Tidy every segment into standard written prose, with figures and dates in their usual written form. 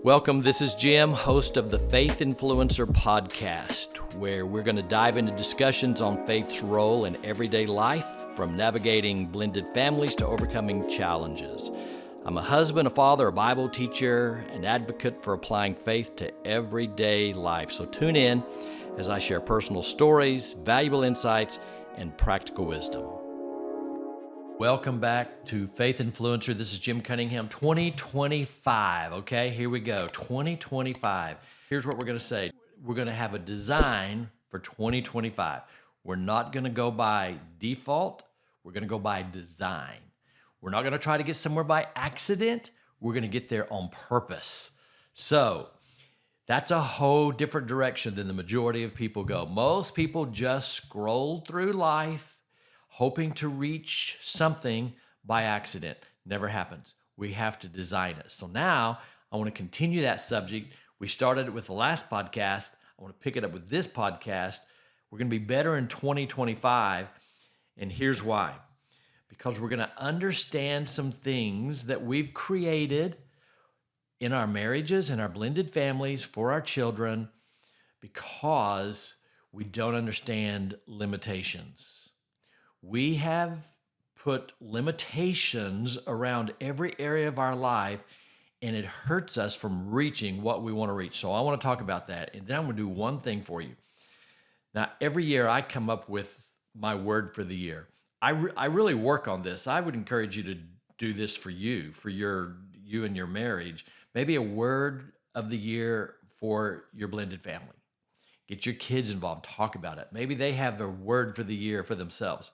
Welcome, this is Jim, host of the Faith Influencer podcast, where we're going to dive into discussions on faith's role in everyday life, from navigating blended families to overcoming challenges. I'm a husband, a father, a Bible teacher, an advocate for applying faith to everyday life. So tune in as I share personal stories, valuable insights, and practical wisdom. Welcome back to Faith Influencer. This is Jim Cunningham, 2025. Okay, here we go, 2025. Here's what we're going to say. We're going to have a design for 2025. We're not going to go by default. We're going to go by design. We're not going to try to get somewhere by accident. We're going to get there on purpose. So that's a whole different direction than the majority of people go. Most people just scroll through life hoping to reach something by accident. Never happens. We have to design it. So now I want to continue that subject. We started it with the last podcast. I want to pick it up with this podcast. We're going to be better in 2025. And here's why. Because we're going to understand some things that we've created in our marriages, in our blended families, for our children, because we don't understand limitations. We have put limitations around every area of our life, and it hurts us from reaching what we want to reach. So I want to talk about that, and then I'm going to do one thing for you. Now, every year I come up with my word for the year. I really work on this. I would encourage you to do this for you and your marriage. Maybe a word of the year for your blended family. Get your kids involved. Talk about it. Maybe they have a word for the year for themselves.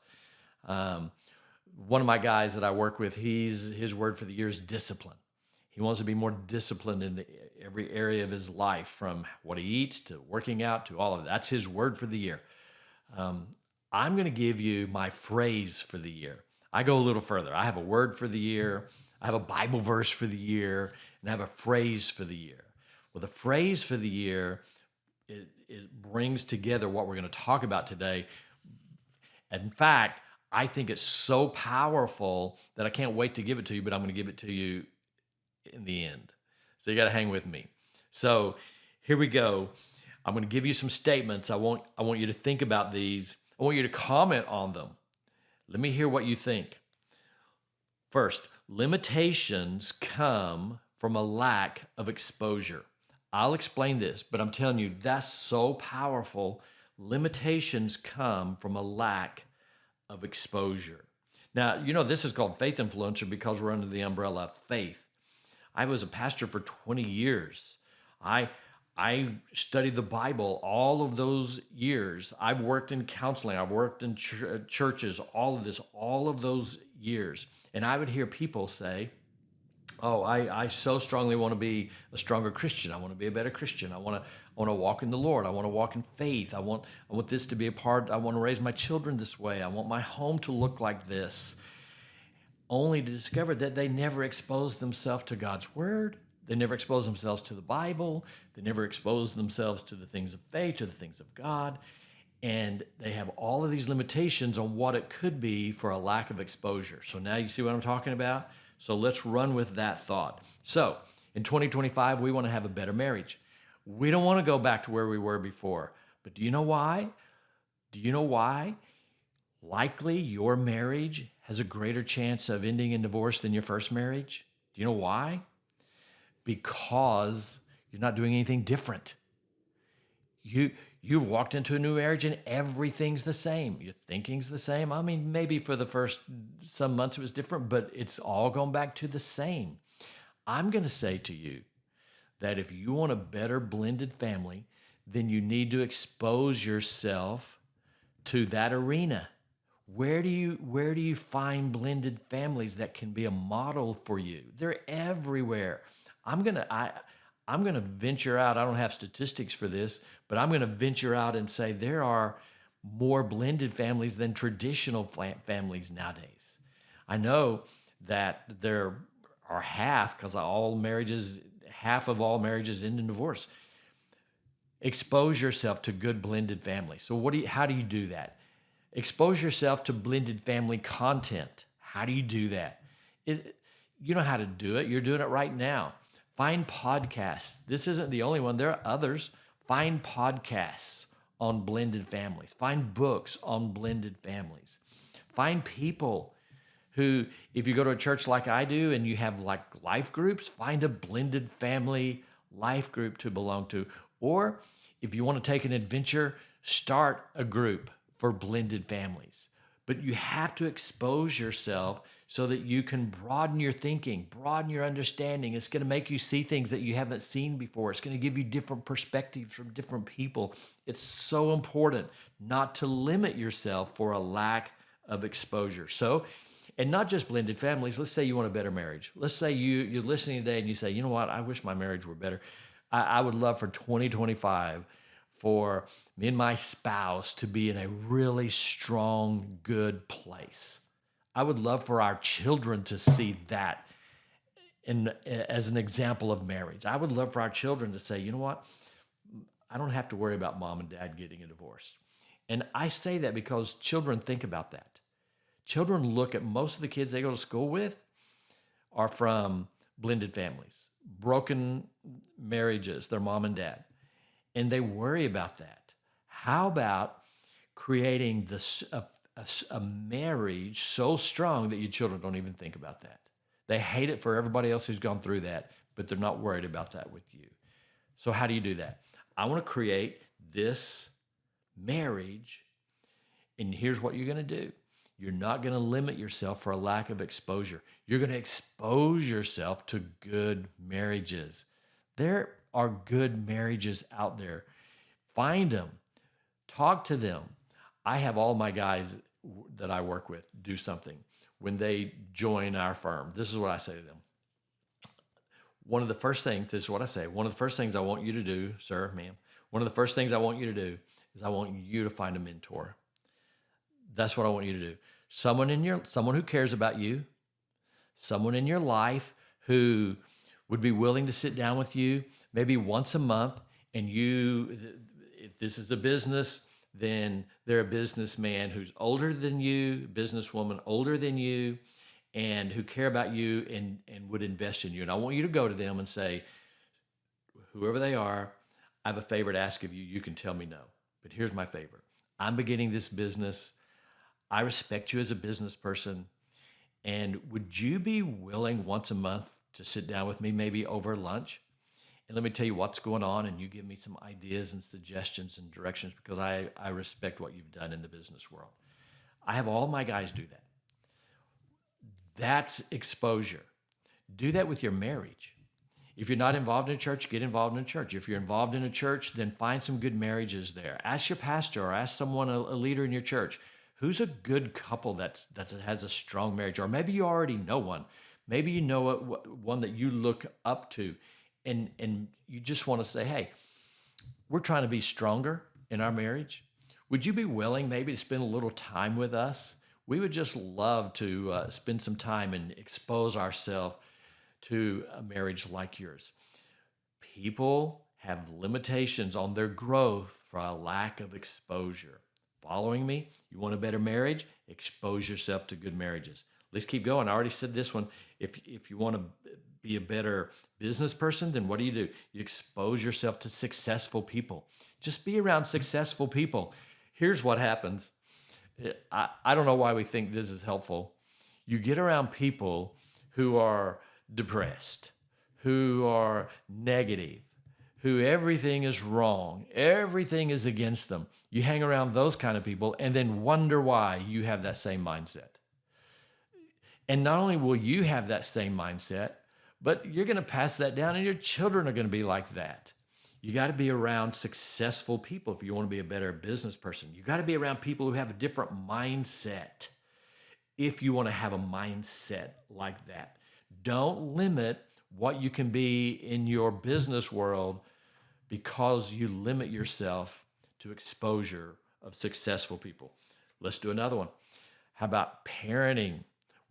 One of my guys that I work with, his word for the year is discipline. He wants to be more disciplined in every area of his life, from what he eats to working out to all of that. That's his word for the year. I'm going to give you my phrase for the year. I go a little further. I have a word for the year. I have a Bible verse for the year, and I have a phrase for the year. Well, the phrase for the year it brings together what we're going to talk about today. In fact, I think it's so powerful that I can't wait to give it to you, but I'm going to give it to you in the end. So you got to hang with me. So here we go. I'm going to give you some statements. I want you to think about these. I want you to comment on them. Let me hear what you think. First, limitations come from a lack of exposure. I'll explain this, but I'm telling you, that's so powerful. Limitations come from a lack of exposure. Now, this is called Faith Influencer because we're under the umbrella of faith. I was a pastor for 20 years. I studied the Bible all of those years. I've worked in counseling. I've worked in churches, all of those years. And I would hear people say, oh, I so strongly want to be a stronger Christian. I want to be a better Christian. I want to walk in the Lord. I want to walk in faith. I want this to be a part. I want to raise my children this way. I want my home to look like this. Only to discover that they never exposed themselves to God's word. They never exposed themselves to the Bible. They never exposed themselves to the things of faith, to the things of God. And they have all of these limitations on what it could be for a lack of exposure. So now you see what I'm talking about? So let's run with that thought. So in 2025, we want to have a better marriage. We don't want to go back to where we were before. But do you know why? Likely your marriage has a greater chance of ending in divorce than your first marriage. Do you know why? Because you're not doing anything different. You've walked into a new marriage and everything's the same. Your thinking's the same. I mean, maybe for the first some months it was different, but it's all gone back to the same. I'm going to say to you that if you want a better blended family, then you need to expose yourself to that arena. Where do you find blended families that can be a model for you? They're everywhere. I'm going to venture out. I don't have statistics for this, but I'm going to venture out and say there are more blended families than traditional families nowadays. I know that there are half of all marriages end in divorce. Expose yourself to good blended families. So how do you do that? Expose yourself to blended family content. How do you do that? You know how to do it. You're doing it right now. Find podcasts. This isn't the only one. There are others. Find podcasts on blended families. Find books on blended families. Find people who, if you go to a church like I do and you have like life groups, find a blended family life group to belong to. Or if you want to take an adventure, start a group for blended families. But you have to expose yourself so that you can broaden your thinking, broaden your understanding. It's going to make you see things that you haven't seen before. It's going to give you different perspectives from different people. It's so important not to limit yourself for a lack of exposure. So, and not just blended families. Let's say you want a better marriage. Let's say you're listening today and you say, you know what, I wish my marriage were better. I would love for 2025 for me and my spouse to be in a really strong, good place. I would love for our children to see that as an example of marriage. I would love for our children to say, you know what, I don't have to worry about mom and dad getting a divorce. And I say that because children think about that. Children look at most of the kids they go to school with are from blended families, broken marriages, their mom and dad. And they worry about that. How about creating a marriage so strong that your children don't even think about that? They hate it for everybody else who's gone through that, but they're not worried about that with you. So how do you do that? I want to create this marriage, and here's what you're going to do. You're not going to limit yourself for a lack of exposure. You're going to expose yourself to good marriages. There are good marriages out there. Find them. Talk to them. I have all my guys that I work with do something when they join our firm. This is what I say to them. One of the first things, this is what I say, one of the first things I want you to do, sir, ma'am, one of the first things I want you to do is I want you to find a mentor. That's what I want you to do. Someone who cares about you, someone in your life who would be willing to sit down with you maybe once a month, and if this is a business, then they're a businessman who's older than you, businesswoman older than you, and who care about you and would invest in you. And I want you to go to them and say, whoever they are, I have a favor to ask of you. You can tell me no, but here's my favor. I'm beginning this business. I respect you as a business person. And would you be willing once a month to sit down with me, maybe over lunch? And let me tell you what's going on, and you give me some ideas and suggestions and directions, because I respect what you've done in the business world. I have all my guys do that. That's exposure. Do that with your marriage. If you're not involved in a church, get involved in a church. If you're involved in a church, then find some good marriages there. Ask your pastor or ask someone, a leader in your church, who's a good couple that has a strong marriage? Or maybe you already know one. Maybe you know one that you look up to, and you just want to say, hey, we're trying to be stronger in our marriage. Would you be willing maybe to spend a little time with us? We would just love to spend some time and expose ourselves to a marriage like yours. People have limitations on their growth for a lack of exposure. Following me? You want a better marriage? Expose yourself to good marriages. Let's keep going. I already said this one. If you want to be a better business person, then what do? You expose yourself to successful people. Just be around successful people. Here's what happens. I don't know why we think this is helpful. You get around people who are depressed, who are negative, who everything is wrong, everything is against them. You hang around those kind of people and then wonder why you have that same mindset. And not only will you have that same mindset, but you're going to pass that down, and your children are going to be like that. You got to be around successful people if you want to be a better business person. You got to be around people who have a different mindset if you want to have a mindset like that. Don't limit what you can be in your business world because you limit yourself to exposure of successful people. Let's do another one. How about parenting?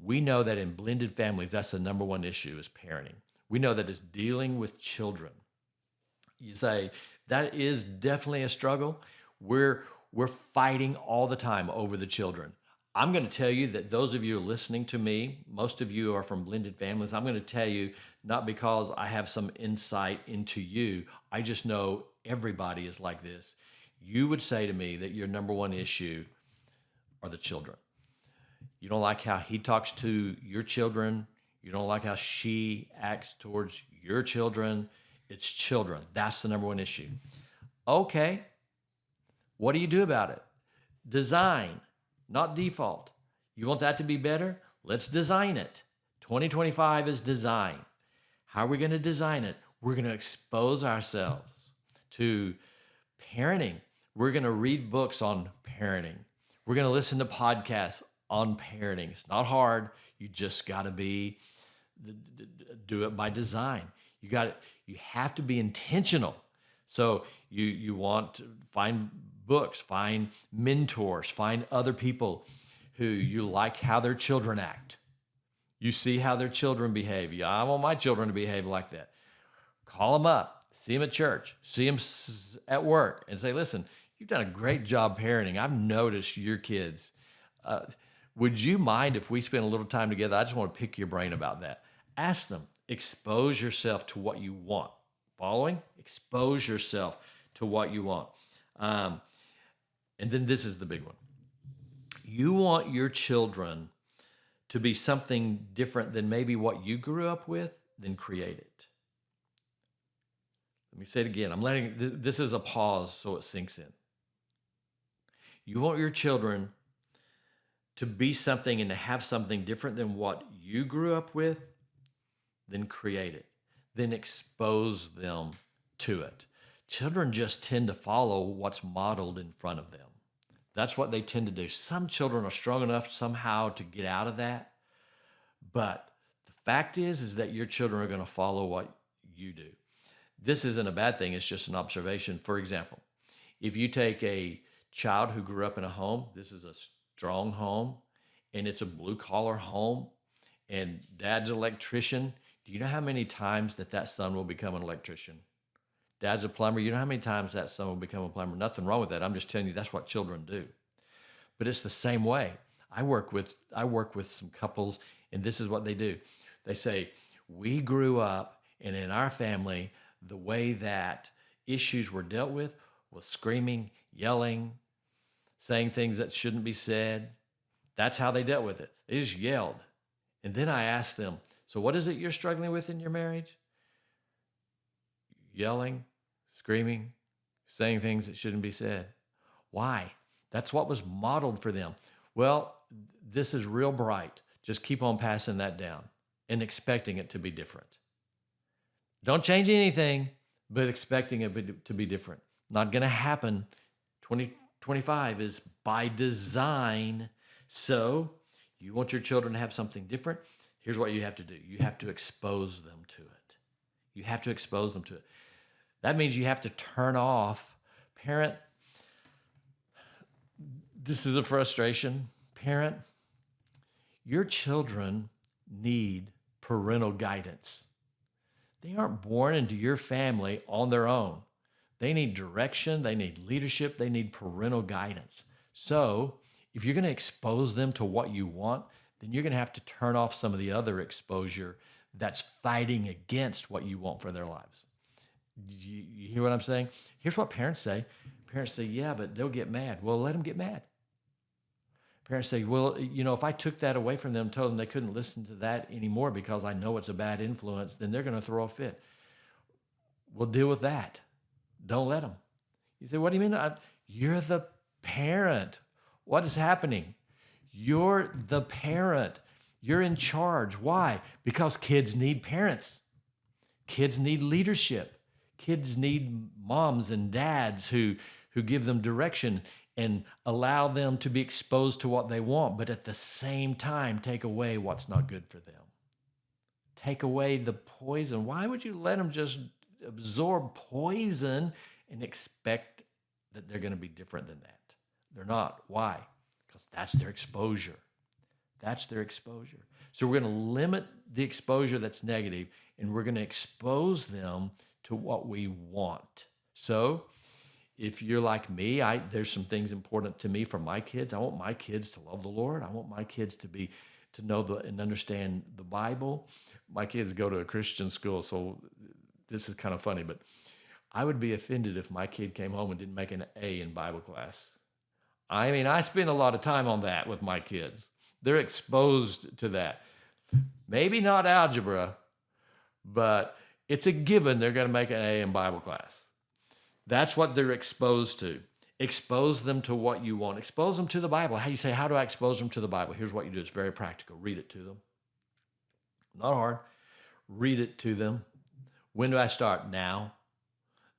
We know that in blended families, that's the number one issue is parenting. We know that it's dealing with children. You say, that is definitely a struggle. We're fighting all the time over the children. I'm going to tell you that those of you who are listening to me, most of you are from blended families. I'm going to tell you, not because I have some insight into you, I just know everybody is like this. You would say to me that your number one issue are the children. You don't like how he talks to your children. You don't like how she acts towards your children. It's children. That's the number one issue. Okay. What do you do about it? Design, not default. You want that to be better? Let's design it. 2025 is design. How are we going to design it? We're going to expose ourselves to parenting. We're going to read books on parenting. We're going to listen to podcasts on parenting. It's not hard. You just got to do it by design. You have to be intentional. So you want to find books, find mentors, find other people who you like how their children act. You see how their children behave. Yeah, I want my children to behave like that. Call them up, see them at church, see them at work, and say, listen, you've done a great job parenting. I've noticed your kids. Would you mind if we spend a little time together? I just want to pick your brain about that. Ask them. Expose yourself to what you want. Following? Expose yourself to what you want. And then this is the big one. You want your children to be something different than maybe what you grew up with, then create it. Let me say it again. This is a pause so it sinks in. You want your children to be something and to have something different than what you grew up with, then create it. Then expose them to it. Children just tend to follow what's modeled in front of them. That's what they tend to do. Some children are strong enough somehow to get out of that. But the fact is that your children are going to follow what you do. This isn't a bad thing. It's just an observation. For example, if you take a child who grew up in a home, this is a strong home, and it's a blue-collar home, and dad's an electrician. Do you know how many times that son will become an electrician? Dad's a plumber. You know how many times that son will become a plumber? Nothing wrong with that. I'm just telling you that's what children do. But it's the same way. I work with some couples, and this is what they do. They say, we grew up, and in our family, the way that issues were dealt with was screaming, yelling, saying things that shouldn't be said. That's how they dealt with it. They just yelled. And then I asked them, so what is it you're struggling with in your marriage? Yelling, screaming, saying things that shouldn't be said. Why? That's what was modeled for them. Well, this is real bright. Just keep on passing that down and expecting it to be different. Don't change anything, but expecting it to be different. Not going to happen. 2025 is by design. So you want your children to have something different. Here's what you have to do. You have to expose them to it. You have to expose them to it. That means you have to turn off. Parent, this is a frustration. Parent, your children need parental guidance. They aren't born into your family on their own. They need direction. They need leadership. They need parental guidance. So if you're going to expose them to what you want, then you're going to have to turn off some of the other exposure that's fighting against what you want for their lives. You hear what I'm saying? Here's what parents say. Parents say, yeah, but they'll get mad. Well, let them get mad. Parents say, well, if I took that away from them, told them they couldn't listen to that anymore because I know it's a bad influence, then they're going to throw a fit. We'll deal with that. Don't let them. You say, what do you mean? You're the parent. What is happening? You're the parent. You're in charge. Why? Because kids need parents. Kids need leadership. Kids need moms and dads who give them direction and allow them to be exposed to what they want, but at the same time, take away what's not good for them. Take away the poison. Why would you let them just absorb poison and expect that they're going to be different than that? They're not. Why? Because that's their exposure. That's their exposure. So we're going to limit the exposure that's negative, and we're going to expose them to what we want. So If you're like me, there's some things important to me from my kids. I want my kids to love the Lord. I want my kids to know and understand the Bible. My kids go to a Christian school, so this is kind of funny, but I would be offended if my kid came home and didn't make an A in Bible class. I mean, I spend a lot of time on that with my kids. They're exposed to that. Maybe not algebra, but it's a given they're going to make an A in Bible class. That's what they're exposed to. Expose them to what you want. Expose them to the Bible. How you say, how do I expose them to the Bible? Here's what you do. It's very practical. Read it to them. Not hard. Read it to them. When do I start? Now.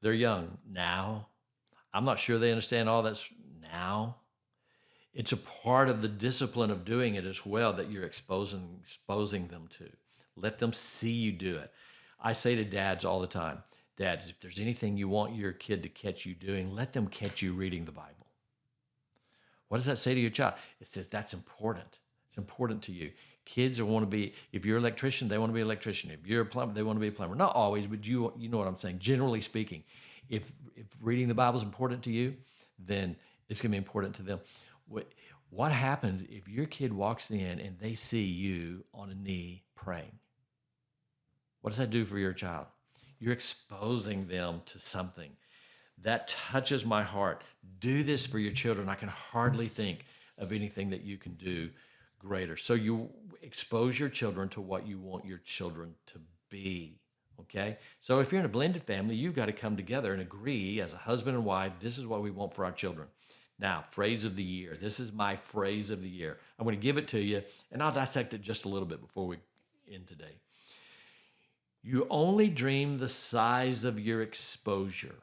They're young. Now. I'm not sure they understand all that's now. It's a part of the discipline of doing it as well that you're exposing them to. Let them see you do it. I say to dads all the time, dads, if there's anything you want your kid to catch you doing, let them catch you reading the Bible. What does that say to your child? It says that's important. It's important to you. Kids want to be, if you're an electrician, they want to be an electrician. If you're a plumber, they want to be a plumber. Not always, but you know what I'm saying. Generally speaking, if reading the Bible is important to you, then it's going to be important to them. What happens if your kid walks in and they see you on a knee praying? What does that do for your child? You're exposing them to something. That touches my heart. Do this for your children. I can hardly think of anything that you can do greater. So you expose your children to what you want your children to be, okay? So if you're in a blended family, you've got to come together and agree as a husband and wife, this is what we want for our children. Now, phrase of the year. This is my phrase of the year. I'm going to give it to you, and I'll dissect it just a little bit before we end today. You only dream the size of your exposure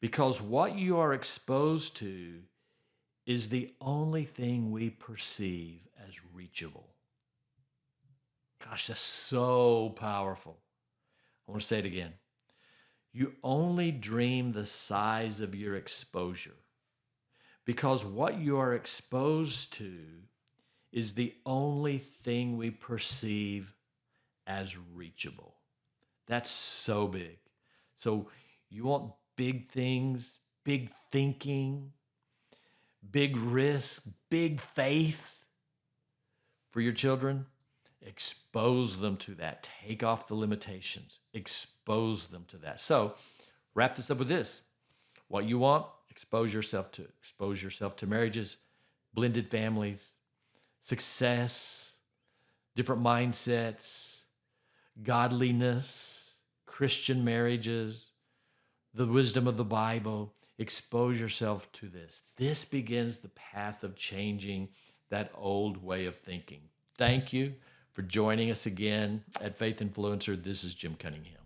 because what you are exposed to is the only thing we perceive as reachable. Gosh, that's so powerful. I want to say it again. You only dream the size of your exposure because what you are exposed to is the only thing we perceive as reachable. That's so big. So you want big things, big thinking, big risk, big faith for your children? Expose them to that. Take off the limitations. Expose them to that. So wrap this up with this. What you want, expose yourself to. Expose yourself to marriages, blended families, success, different mindsets, godliness, Christian marriages, the wisdom of the Bible. Expose yourself to this. This begins the path of changing that old way of thinking. Thank you for joining us again at Faith Influencer. This is Jim Cunningham.